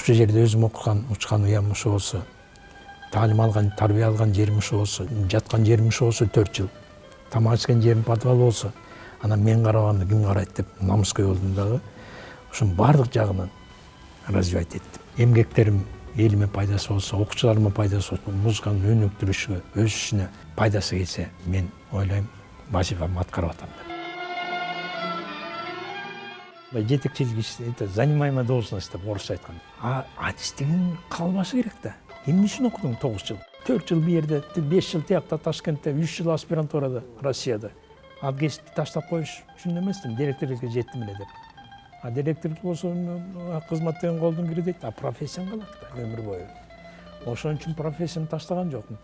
ушул жерде өзүм окуган, учкан уям ушу болсо, таалим алган, тарбия алган жерим ушу болсо, жаткан жерим ушу болсо 4 жыл, тамак ичкен жерим подвал болсо, анан мен карабаганда ким карайт деп намыскөй болдум дагы. Ушунун бардык жагынан развивать эттим. Эмгектерим элиме пайдасы болсо, окуучуларыма пайдасы болсо, музыканын өнүктүрүшүгө, өсүшүнө пайдасы келсе, мен ойлойм, вазифамды аткарып атам деп. Жетекчилик иш, это занимаемая должность деп орусча айтканда. Адис деген калбашы керек да. Эмне үчүн окудуң 9 жыл? 4 жыл бу жерде, 5 жыл тиякта Ташкентте, 3 жыл аспирантурада Россияда. Ал кесипти таштап коюш үчүн эместим, директорлукка жеттим эле деп. Директорлук болсо кызмат деген колдон кире дейт, профессияң калат да өмүр бою. Ошон үчүн профессияны таштаган жокмун.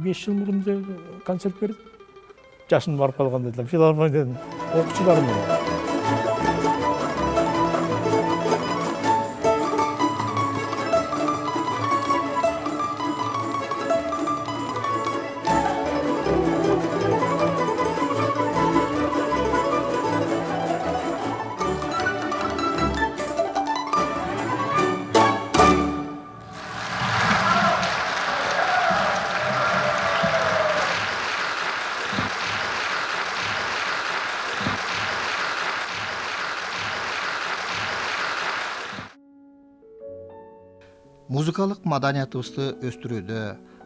5 жыл мурун концерт бердим. Жашым барып калганда эле филармониядан окуучуларым менен. Музыкалык маданиятыбызды өстүрүүдө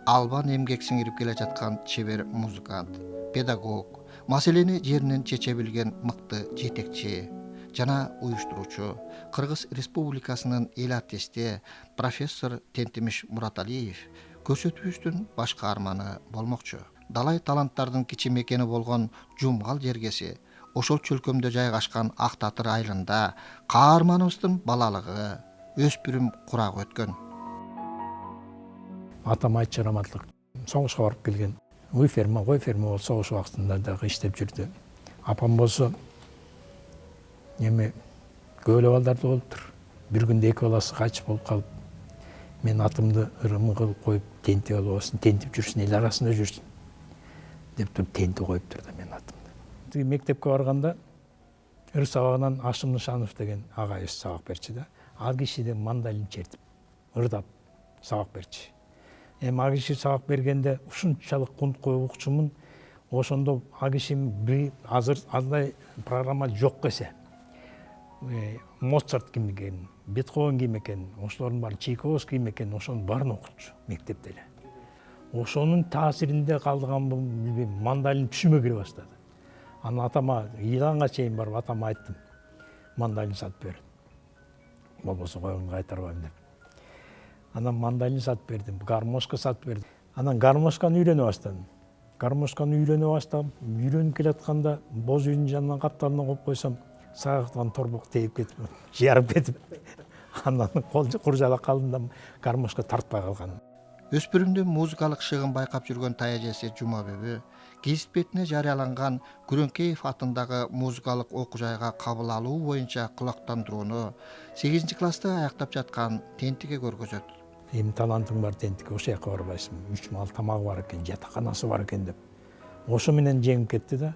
албан эмгек сиңирип келе жаткан чебер музыкант, педагог, маселени жеринен чече билген мыкты жетекчи жана уюштуруучу Кыргыз Республикасынын эл артисти профессор Тентимиш Мураталиев көрсөтүүбүздүн баш каарманы болмокчу. Далай таланттардын кичи мекени болгон Жумгал жергеси, ошол чөлкөмдө жайгашкан Ак Татыр айылында каарманыбыздын балалыгы, өспүрүм курагы өткөн. Атам айтчы раматлык согушка барып келген. Үй ферма болуп согуш убактында дагы иштеп жүрдү. Апам болсо эми көөлө балдарды болуптур. Бир күндө 2 баласы качып болуп калып, мен атымды ырым кылып коюп, тентип албасын, тентип жүрсүн, эл арасында жүрсүн деп туруп тентип коюптур да мен атымды. Тиги мектепке барганда ыр сабагынан Ашым Нышанов деген агайыбыз сабак берчи да. Ал кишиде мандалин чертип, ырдап сабак берчи. Эми ал киши сабак бергенде ушунчалык кунт коюп укчумун, ошондо ал киши азыр андай программа жок эсе. Моцарт ким экен, Бетховен ким экен, ошолордун баары Чайковский ким экен, ошонун баарын окутчу мектепте эле. Ошонун таасиринде калган билбейм, мандалин түшүмө кире баштады. Анан атама ыйланга чейин барып атама айттым, мандалин сатып бер. Болбосо коюңду кайтарбайм деп. Анан мандалин сатып бердим, гармошка сатып бердим. Анан гармошканы үйрөнө баштадым. Үйрөнүп келатканда боз үйдүн жанынан капталына коюп койсом, сагыктан торбок тейип кетип, жарып кетип, анан куржалак калдым да гармошка тартпай калган. Өспүрүмдүн музыкалык шыгын байкап жүргөн таяжеси Жума Бөбү гезит бетине жарыяланган Күрөңкеев атындагы музыкалык окуу жайга кабыл алуу боюнча кулактандырууну 8-класста аяктап жаткан Тентиге көргөзөт. Эми талантың бар Тентиге, ошол жака барбайсың, 3 мал тамагы бар экен, жатаканасы бар экен деп. Ошо менен жеңип кетти да.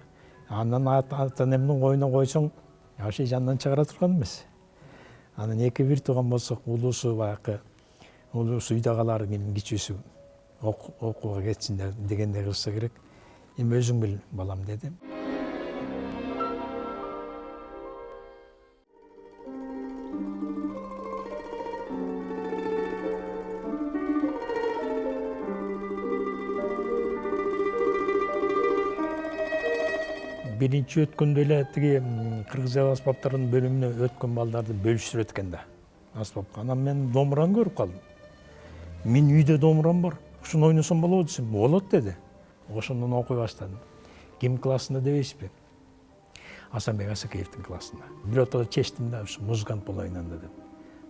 Андан ата-энемдин коюна койсоң, ошо жанынан чыгара турган эмес. Анан 2-1 тууган болсок, улуусу баягы улуусу үйдө калар, кичүүсү окууга кетсин дегенде кылса керек. Эми өзүң бил, балам дедим. Биринчи өткөндө эле тиги кыргыз эл аспаптарынын бөлүмүнө өткөн балдарды бөлүштүрөт экен да. Аспапка. Анан мен домбураны көрүп калдым. Мен үйдө домбурам бар. Ушуну ойносом болобу десем, болот деди. Ошондон окуй баштадым. Ким классында дебейсизби? Асанбек Асакеевдин классында. Бир ортодо чечтим да, ушу музыкант болоюн анда деп.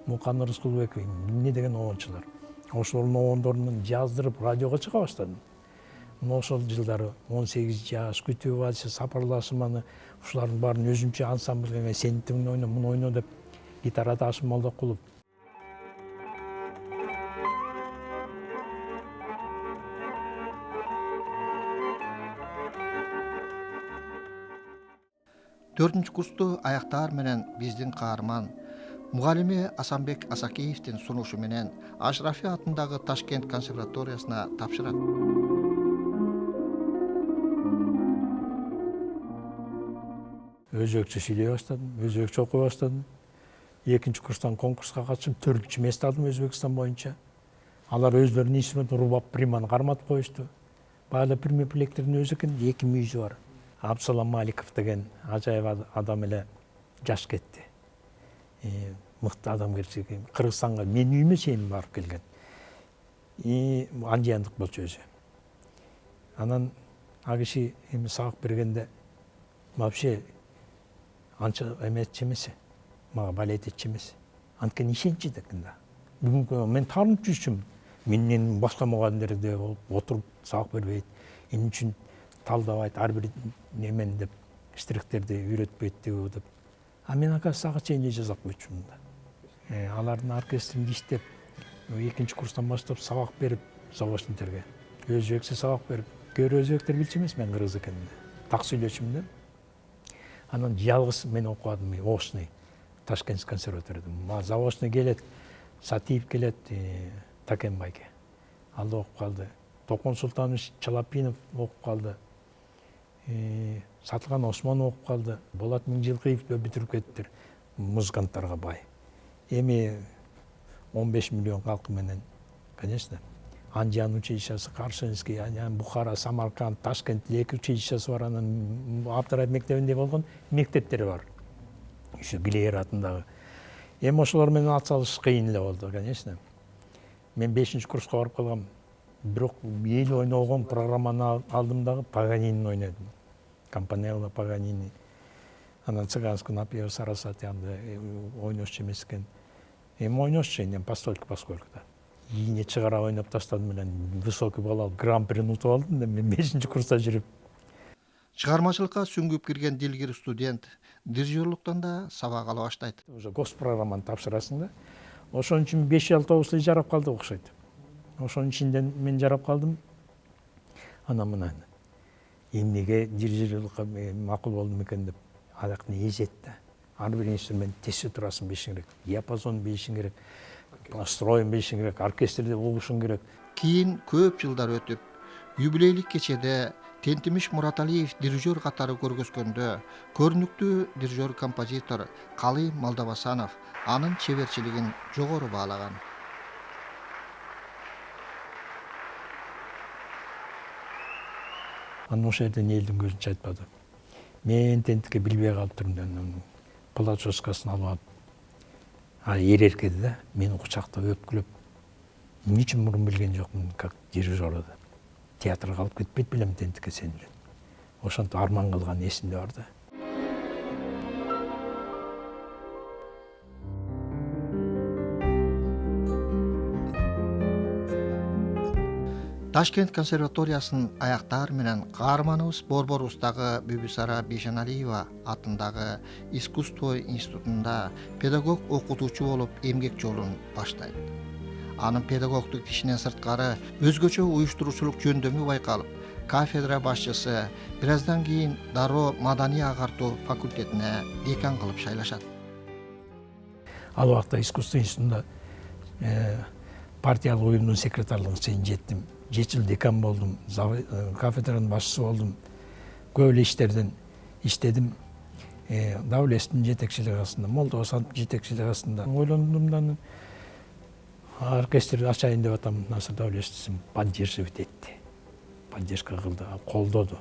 Мукан Рыскулбек эмне деген оончулар. Ошолордуноондорунан жаздырып радиого чыга баштадым. Ошол жылдары 18 жаш, күтүү вальси, сапарлашманы, ушулардын баарын өзүмчө ансамбльге мен сен тимин ойно, муну ойно деп гитарада Ашым Молдокулов. Төртүнчү курсту аяктаар менен биздин каарман Мугалими Асанбек Асакеевдин сунушу менен Ашрафи атындагы Ташкент консерваториясына тапшырат. Өзбекче сүйлөй баштадым, өзбекче окуй баштадым. Экинчи курстан конкурска катышып 4-чү месте алдым Өзбекстан боюнча. Алар өздөрүнүн инструмент рубап приманы карматып коюшту. Баягы примеплектердин өзү экен, 2 мүйүзү бар. Абсалам Маликов деген ажайып адам эле жаш кетти. Мыкты адамгерчилик. Кыргызстанга менин үйүмө чейин барып келген. Анжияндык болчу өзү. Анан ал киши эми сабак бергенде вообще анча эметчи эмес. Мага балет этчи эмес. Анткени ишенчи экен да. Бүгүнкү мен таанып жүрчүм. Менен башка мугалимдер де отуруп сабак бербейт. Эмне үчүн талдабайт ар бир немени деп, штрихтерди үйрөтпөйт деп. А мен оказывается ага чейин жасап койчумун да. Алардын оркестринде иштеп, экинчи курстан баштап сабак берип, заочниктерге. Өзбекче сабак берип, кээ өзбектер билчү эмес мен кыргыз экенимди. Так сүйлөчүм да. Анан жалгыз мен окубадым, очный Ташкент консерваторияда. Заочный келет, Сатиев келет, Такенбайке. Ал окуп калды. Токон Султанович Чалапинов окуп калды. Сатылган Осмон окуп калды. Болот Миңжилкиев бүтүрүп кеттир. Музыканттарга бай. Эми 15 миллион калкы менен, конечно. Анжан училищеси, Каршинский, Бухара, Самарканд, Ташкент 2 училищеси бар. Анан Абдыраев мектебинде болгон мектептери бар. Ушу Глеер атындагы. Эми ошолор менен атсалыш кыйын эле болду, конечно. Мен 5-чи курска барып калгам. Бирок эл ойногон программаны алдым дагы Паганини ойнодум. Кампанелла, Паганини. Анан цыганский напев Сарасати анда ойношчу эмес экен. Эми ойношчу эми постольку поскольку да. Ийне чыгара ойноп таштадым менен высокий балл алып, гран-прини утуп алдым да мен 5-чи курста жүрүп. Чыгармачылыкка сүңгүп кирген дилгир студент дирижерлуктан да сабак ала баштайт. Уже госпрограмманы тапшырасың да. Ошон үчүн 5-6 автобус жарап калды окшойт. Ошонун ичинен мен жарап калдым. Анан мына эмнеге дирижерлукка макул болдум экен деп аяктын эжет да. Ар бир инструмент тесе турасын билишиң керек, диапазон билишиң керек, строен билишиң керек, оркестрде угушуң керек. Кийин көп жылдар өтүп, юбилейлик кечеде Тентимиш Мураталиев дирижер катары көргөзгөндө көрүнүктүү дирижер-композитор Калый Малдабасанов анын чеберчилигин жогору баалаган. Анан ошол жерден элдин көзүн чайтпады. Мен тентикке билбей калып турдум. Плачоскасын алып алып, эреркеди да, мени кучактап өпкүлөп. Эмне үчүн мурун билген жокмун, как дирижер да. Театрга алып кетпейт белем тентикке сени. Ошентип арман кылган эсимде бар да. Ташкент консерваториясынын аяктары менен каарманыбыз Борборубуздагы Бүбүсара Бейшеналиева атындагы искусство институтунда педагог окутуучу болуп эмгек жолун баштайт. Анын педагогдук ишинен сырткары өзгөчө уюштуруучулук жөндөмү байкалып, кафедра башчысы, бир аздан кийин дароо маданий агартуу факультетине декан кылып шайлашат. Ал убакта искусство институтунда партиялык уюмдун секретарлыгына чейин жеттим. 7 жыл декан болдум, кафедранын башчысы болдум. Көп эле иштерден иштедим. Давлестин жетекчилиги астында, Молдобасановдун жетекчилиги астында ойлондум да оркестрди ачайын деп атам. Насыр Давлестович поддерживать этти. Поддержка кылды, колдоду.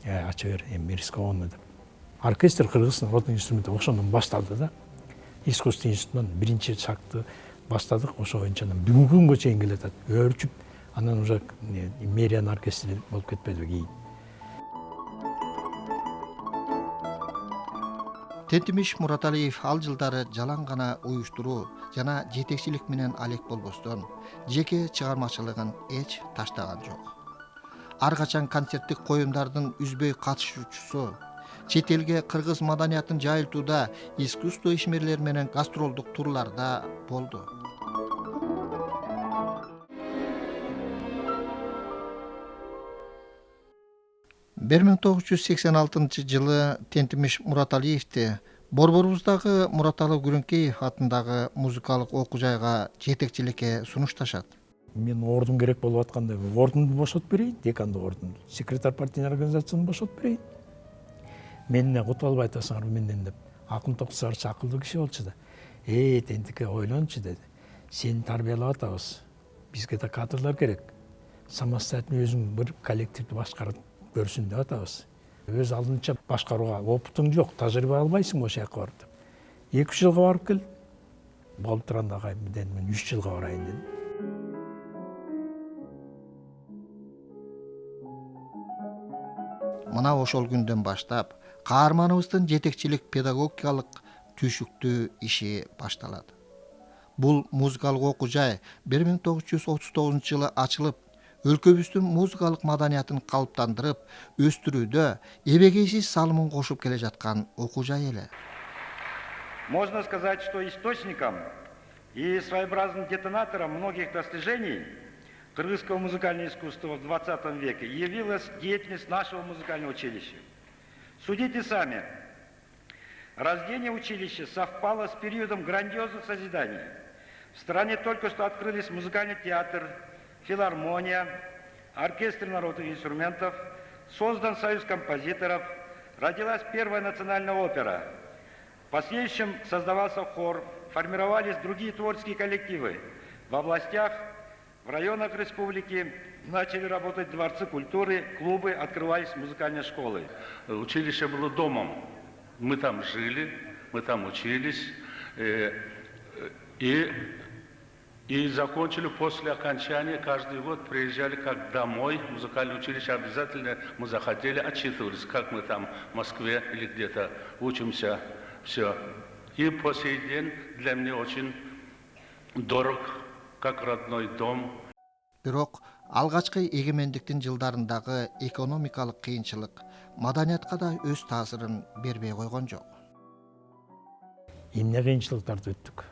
Ача бер, эми рискованно деп. Оркестр кыргыз народный инструменти ошондон башталды да. Искусство институтунан биринчи шагты баштадык, ошо боюнча бүгүнкү күнгө чейин келатат. Өрчүп, анан уже мэриянын оркестри болуп кетпеди кийин. Тентимиш Мураталиев ал жылдары жалаң гана уюштуруу жана жетекчилик менен алек болбостон, жеке чыгармачылыгын эч таштаган жок. Ар качан концерттик коюмдардын үзбөй катышуучусу, чет элге кыргыз маданиятын жайылтууда искусство ишмерлери менен гастролдук турларда болду. Бир 1986 жылы Тентимиш Мураталиевди Борборубуздагы Мураталы Күрүнкеев атындагы музыкалык окуу жайга жетекчиликке сунушташат. Мен ордун керек болуп атканда ордунду бошотуп берейин, деканды ордунду. Секретарь партийный организацияны бошотуп берейин. Менне кутуп албай атасыңар менден деп. Акын Токсарч акылдуу киши болчу да. Тентике ойлончу деди. Сени тарбиялап атабыз. Бизге да кадрлар керек. Самостоятельно өзүң бир коллективди башкарып көрсүн деп атабыз. Өз алдынча башкарууга опытың жок, тажрыйба албайсың ошол жака барып деп. 2 жылга барып кел. Болуп турганда мен 3 жылга барайын дедим. Мына ошол күндөн баштап каарманыбыздын жетекчилик педагогикалык түйшүктүү иши башталат. Бул музыкалык окуу жай 1939 жылы ачылып, өлкөбүздүн музыкалык маданиятын калыптандырып, өстүрүүдө эбегейсиз салымын кошуп келе жаткан окуу жай эле. Можно сказать, что источником и своеобразным детонатором многих достижений кыргызского музыкального искусства в 20 веке явилась деятельность нашего музыкального училища. Судите сами, рождение училища совпало с периодом грандиозных созиданий. В стране только что открылись музыкальный театр, филармония, оркестр народных инструментов, создан союз композиторов, родилась первая национальная опера. В последующем создавался хор, формировались другие творческие коллективы. В областях, в районах республики начали работать дворцы культуры, клубы, открывались музыкальные школы. Училище было домом. Мы там жили, мы там учились. И закончили после окончания, каждый год приезжали как домой, в музыкальное училище обязательно мы заходили, отчитывались, как мы там в Москве или где-то учимся, все. И по сей день для меня очень дорог, как родной дом. Бирок алгачкы эгемендиктин жылдарындагы экономикалык кыйынчылык маданиятка да өз таасирин бербей койгон жок. Эмне кыйынчылыктарды өттүк.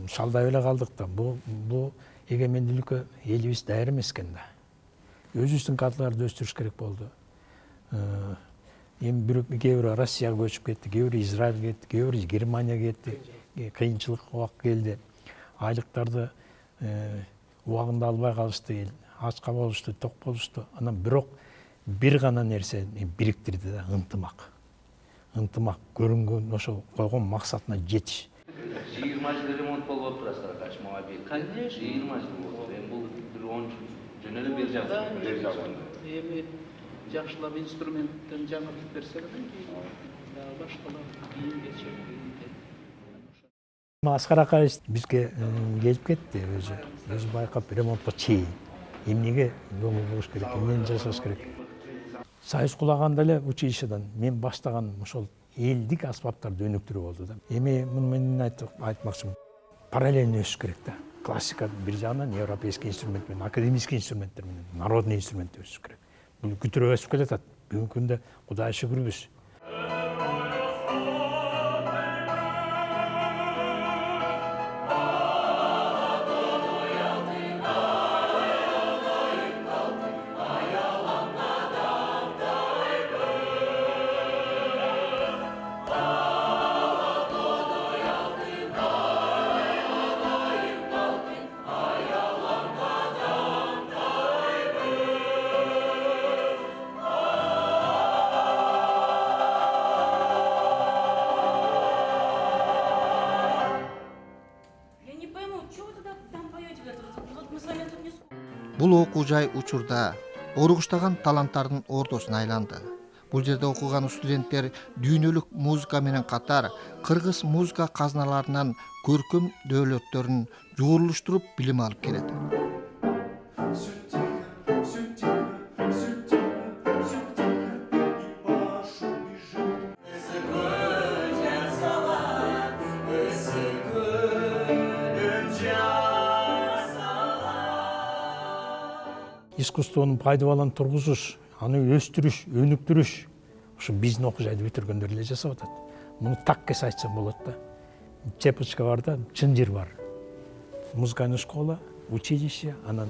Шалдап эле калдык да. Бул эгемендүүлүккө элибиз даяр эмес экен да. Өзүбүздүн кадрларды өстүрүш керек болду. Эми кээ бирөө Россияга көчүп кетти, кээ бирөө Израилге кетти, кээ бирөө Германияга кетти. Кыйынчылык убак келди. Айлыктарды убагында албай калышты эл. Ачка болушту, ток болушту. Анан бирок бир гана нерсени бириктирди да, ынтымак. Ынтымак көрүнгөн ошол койгон максатына жетиш. 20 жыл ремонт болуп атат Астракач мобиль. Конечно, 20 жыл болуп. Эми бул бир 10 жыл жөнөлө бер жагы. Эми жакшылап инструменттен жаңыртып берсе анан кийин башкалар кийин кечип. Аскар Акаевич бизге келип кетти өзү байкап ремонтко чейин. Эмнеге көңүл буруш керек, эмнени жасаш керек. Союз кулаганда эле училищедан мен баштаган ошол элдик аспаптарды өнүктүрүү болду да. Эми мен айтмакчымын. Параллельно өсүш керек да. Классика бир жагынан, европейский инструмент менен, академический инструменттер менен, народный инструмент өсүш керек. Бул күтүрө өсүп келатат. Бүгүнкү күндө Кудайга шүгүрбүз. Бул окуу жай учурда оругуштаган таланттардын ортосуна айланды. Бул жерде окуган студенттер дүйнөлүк музыка менен катар кыргыз музыка казыналарынан көркөм дөөлөттөрүн жуурулуштуруп билим алып келет. Искусствонун пайдабалын тургузуш, аны өстүрүш, өнүктүрүш ушу биздин окуу жайды бүтүргөндөр эле жасап атат. Муну так эс айтсам болот да. Чепочка бар да, чын жер бар. Музыкальный школа, училище, анан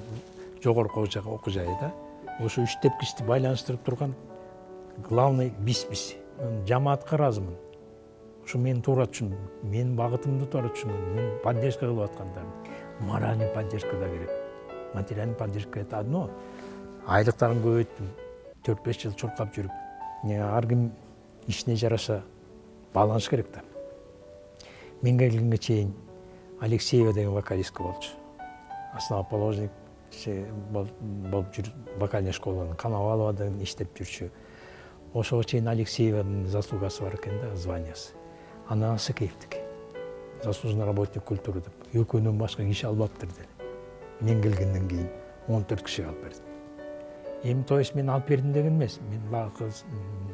жогорку окуу жайы да. Ошо үч тепкичти байланыштырып турган главный биз. Жамаатка ыраазымын. Ушу мени туура түшүн, менин багытымды туура түшүнгөн, мен поддержка кылып аткандарым. Моральный поддержка да керек. Материальный поддержка это одно. Айлыктарын көбөйттүм. 4-5 жыл чуркап жүрүп, ар ким ишине жараша байланыш керек да. Мен келгенге чейин Алексеева деген вокалистка болчу. Основоположник болуп жүрүп, вокальный школанын Коноваловадан иштеп жүрчү. Ошого чейин Алексееванын заслугасы бар экен да, званиясы. Анан Сакеевдики. Заслуженный работник культуры деп. Экөөнөн башка киши албаптыр деле. Мен келгенден кийин 14 киши алып бердим. Эми то есть мен алып бердим деген эмес. Мен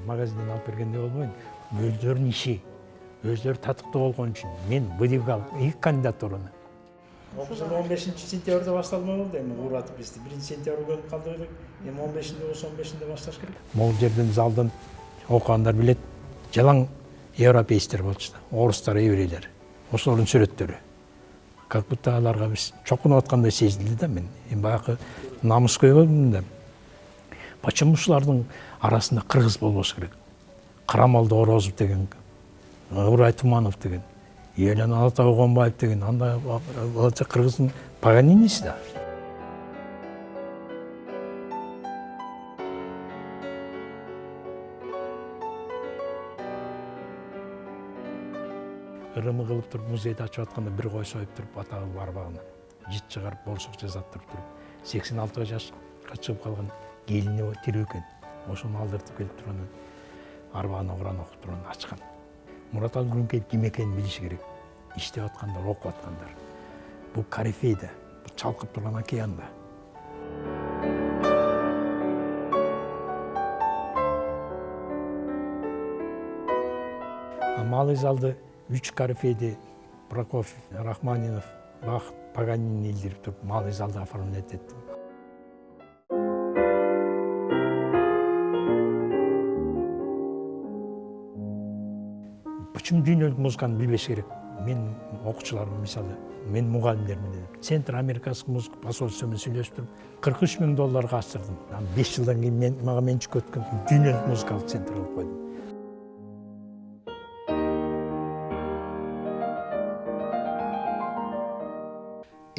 магазинден алып бергенде болбойм. Өздөрүнүн иши, өздөрү татыктуу болгон үчүн мен выдвигал 2 кандидатураны. 15-сентябрда башталма болду, эми уратып бизди 1-сентябрга көнүп калдык элек. Эми 15-inde болсо 15-inde башташ керек. Могул жерден залдан окугандар билет, жалаң европейцтер болчу да, орустар, еврейлер. Ошолордун сүрөттөрү. Как будто аларга биз чокунуп аткандай сезилди да мен. Эми баягы намыс көйгөндүм да. Почему ушулардын арасында кыргыз болбош керек? Карамалды Орозов деген, Ыбырай Туманов деген, Елена Алатай Огонбаев деген, анда кыргыздын Паганиниси да. Ырымы кылып туруп, музейди ачып атканда бир кой союп туруп, атагы барбагына жит чыгарып, борсок жасап туруп, 86 жашка чыгып калган келини тирүү экен. Ошону алдыртып келип турган, арбагына Куран окуп турган ачкан. Мураталы Күрүнкеев ким экенин билиш керек. Иштеп аткандар, окуп аткандар. Бул корифейда, бул чалкып турган океанда. Малый залды 3 корифейди Прокофьев, Рахманинов, Бах, Паганини илдирип туруп, малый залды оформлять эттим. Почему дүйнөлүк музыканы билбеш керек? Мен окуучуларым, мисалы, мен мугалимдер менен Центр американский музыка посольство менен сүйлөшүп туруп, $43,000 ачтырдым. 5 жылдан кийин мага менчик өткөн дүйнөлүк музыкалык центр кылып койдум.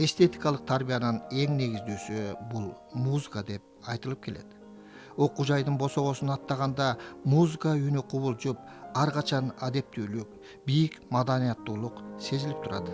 Эстетикалык тарбиянын эң негиздүүсү бул музыка деп айтылып келет. Окуу жайдын босогосун аттаганда музыка үнү кубулжуп, ар качан адептүүлүк, бийик маданияттуулук сезилип турат.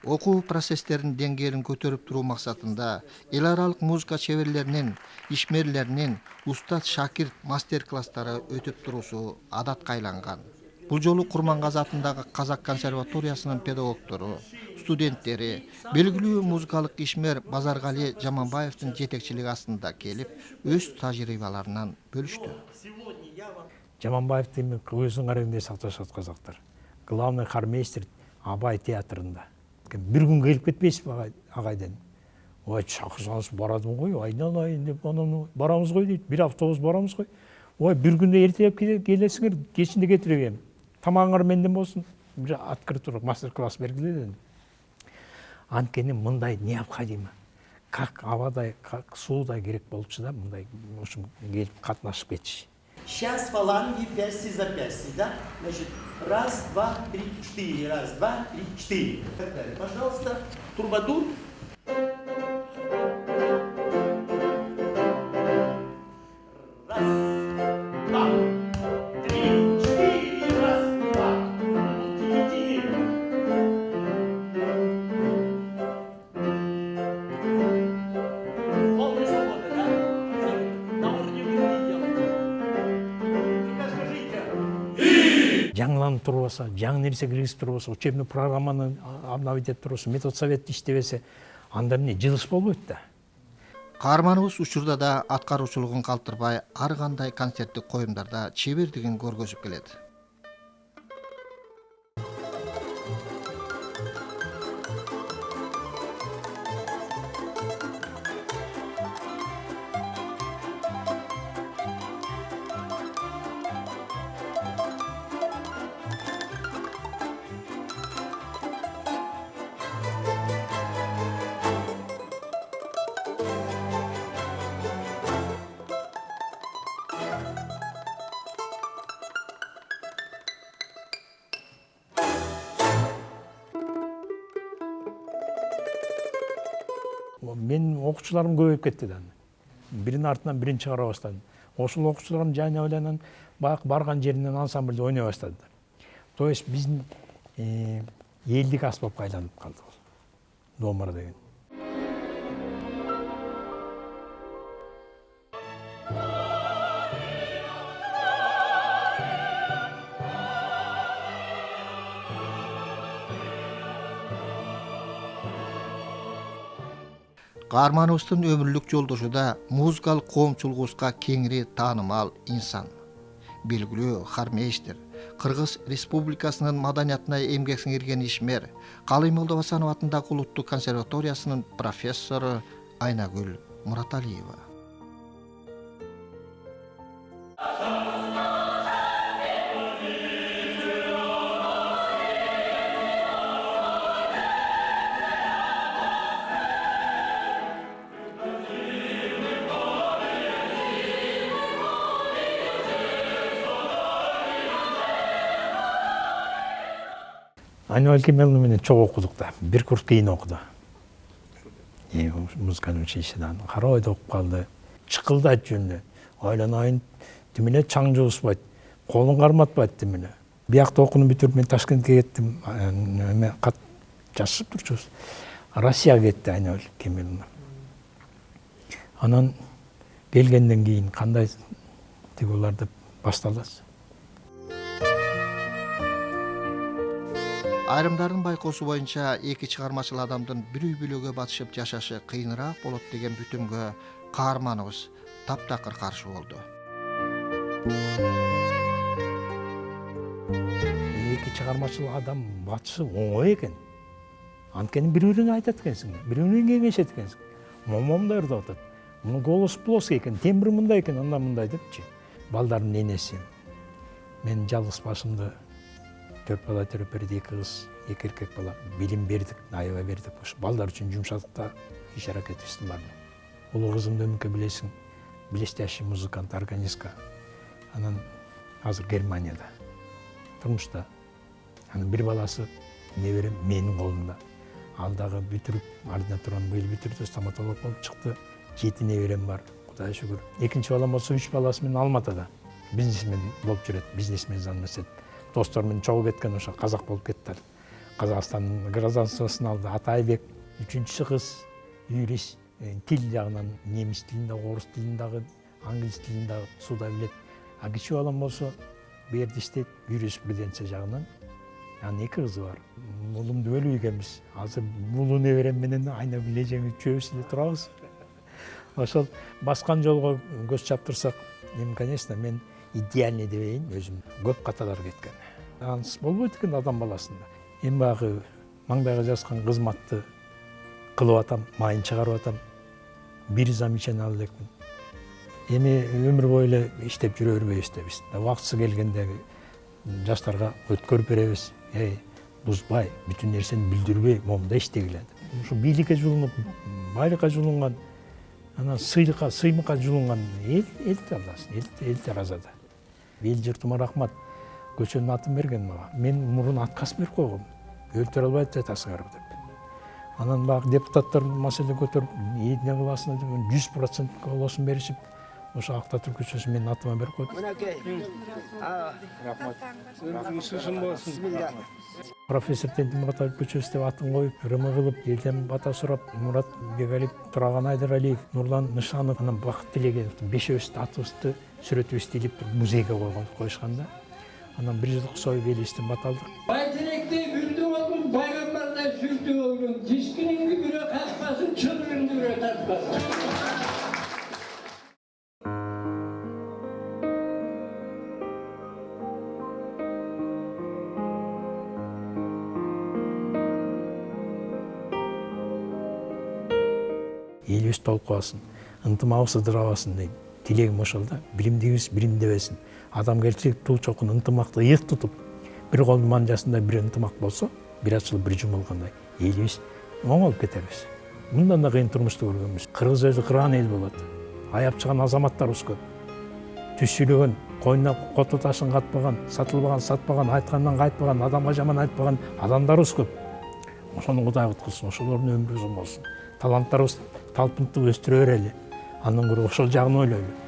Окуу процесстеринин деңгээлин көтөрүп туруу максатында эл аралык музыка чеберлеринин, ишмерлеринин устат-шакирт мастер-класстары өтүп туруусу адатка айланган. Бул жолу Курмангазы атындагы Казак консерваториясынын педагогдору, студенттери, белгилүү музыкалык ишмер Базаргали Жаманбаевдин жетекчилиги астында келип, өз тажрыйбаларынан бөлүштү. Жаманбаевди өзүнүн карегинде сакташат казактар. Главный хормейстер Абай театрында. Bir gün gelip ketпейсизби агайдан? Ой, чакырсаңыз барадым ғой, айналайын деп, анан барамыз ғой дейт. Bir автобус барамыз ғой. Ой, bir күндө эртелеп келесиңер, кечинде кетирем. Тамагыңар менден болсун. Bir открытый мастер-класс бергиле. Анткени мындай необходимо. Как абадай, как суудай керек болчу да, мындай ушун келип катнашып кетиш. Сейчас фаланги пясти за пясти, да? Значит, 1, 2, 3, 4, 1, 2, 3, 4. Пожалуйста, турбадур. жаңыланып туруп алса, жаңы нерсе киргизип туруп алса, учебный программаны обновить этип туруп алса, метод совет иштебесе, анда эмне жылыш болбойт да. Каарманыбыз учурда да аткаруучулугун калтырбай, ар кандай концерттик коюмдарда чебердигин көргөзүп келет. Мен окуучуларым көбөйүп кетти да. Биринин артынан бирин чыгара баштадым. Ошол окуучуларым жайна ойланан барган жеринен ансамбльде ойной баштады. То есть биздин элдик аспапка айланып калды бул домбура деген. Каарманыбыздын өмүрлүк жолдошу да музыкалык коомчулугубузга кеңири таанымал инсан. Белгилүү хармейштер, Кыргыз Республикасынын маданиятына эмгек сиңирген ишмер, Калый Молдобасанов атындагы Улуттук консерваториясынын профессору Айнагүл Мураталиева. Айнагүл Кемеловна менен чогуу окудук да. Бир курс кийин окуду. Музыкалык училищедан Карабайда окуп калды. Чыкылдайт жөнүнө. Ойлонайын, тимине чаң жугузбайт, колун карматпайт тимине. Биякта окууну бүтүрүп мен Ташкентке кеттим. Эме кат жазышып турчубуз. Россияга кетти Айнагүл Кемеловна. Анан келгенден кийин кандай тигулар деп башталды. Айрымдардын байкоосу боюнча эки чыгармачыл адамдын бир үй бүлөгө батышып жашашы кыйыныраак болот деген бүтүмгө каарманыбыз таптакыр каршы болду. Эки чыгармачыл адам батышы оңой экен. Анткени бири-бирине айтат экенсиң, бири-бирине кеңешет экенсиң. Момомдой ырдап атат. Мунун голосу плоский экен, тембри мындай экен, анда мындай депчи. Балдардын энеси. Мен жалгыз башымды 4 бала төрөп берди, 2 кыз, 2 эркек бала. Билим бердик, аябай бердик. Ош балдар үчүн жумшадык да, иш аракетибиздин баарын. Улуу кызымды өмүккө билесиң, блестящий музыкант, органистка. Анан азыр Германияда. Турмушта. Анын бир баласы неберем менин колумда. Ал дагы бүтүрүп, ардына турган быйыл бүтүрдү, стоматолог болуп чыкты. 7 неберем бар, Кудайга шүгүр. Экинчи балам болсо 3 баласы менен Алматыда. Бизнесмен болуп жүрөт, бизнесмен занмасет. Достор менен чогуу кеткен, ошо казак болуп кетти. Казакстандын гражданствосын алды. Атайбек, үчүнчүсү кыз, юрист, тил жагынан немис тилин дагы, орус тилин дагы, англис тилин дагы суда билет. А кичи балам болсо бу жерде иштейт, юриспруденция жагынан. Анын 2 кызы бар. Улумду өлүп экенбиз. Азыр улуу неберем менен Айнагүл эжең үчөөбүз эле турабыз. Ошол баскан жолго көз чаптырсак, конечно, мен идеальный дебейин, өзүм көп каталар кеткен. Ансыз болбойт экен адам баласында. Эми багы маңдайга жазган кызматты кылып атам, майын чыгарып атам. Бир замечание алып элекмин. Эми өмүр бою эле иштеп жүрө бербейбиз да биз. Убактысы келгенде жаштарга өткөрүп беребиз. Бузбай, бүтүн нерсени билдирбей, момундай иштегиле. Ушу бийликке жулунуп, байлыкка жулунган, анан сыймыкка жулунган эл талдасын, эл таразада. Эл журтума рахмат. Көчөнүн атын берген мага. Мен мурун отказ берип койгом. Өлтүрө албайт жатасыңар деп. Анан багы депутаттар маселе көтөрүп, эмне кыласың деп 100% голосун беришип, ошо Актатүрк көчөсүн менин атыма берип койду. Профессор Тентин Мураталиев көчөсү деп атын коюп, ырымы кылып, элден бата сурап, Мурат Бегалиев, Тураган Айдаралиев, Нурлан Нышанов, анан Бакыт Тилегенов 5-өбүздүн атыбызды, сүрөтүбүздү илип музейге коюшканда, Анан бир жылдык союп элибизден бат алдык. Bayterek'te güldü oldum, peygamberden sürdü oldum. Diskinin gübüre kalkmasın, çılgın gübüre kalkmasın. Элибиз толкубасын, ынтымагыбыз ыдырабасын дейм. Тилегим ошол да. Биримдигибиз биримдебесин. Адамгерчилик тул чокун ынтымакты ыйык тутуп, бир колдун манжасында бир ынтымак болсо, бир ачылып бир жумулгандай элибиз оңолуп кетебиз. Мындан да кыйын турмушту көргөнбүз. Кыргыз өзү кырган эл болот. Аяп чыган азаматтарыбыз көп. Түшүлөгөн, койнуна коту ташын катпаган, сатылбаган, сатпаган, айткандан кайтпаган, адамга жаман айтпаган адамдарыбыз көп. Ошону Кудай куткузсун, ошолордун өмүрү узун болсун. Таланттарыбыз талпынтып өстүрө берели. Андан көрө ошол жагын ойлойлу.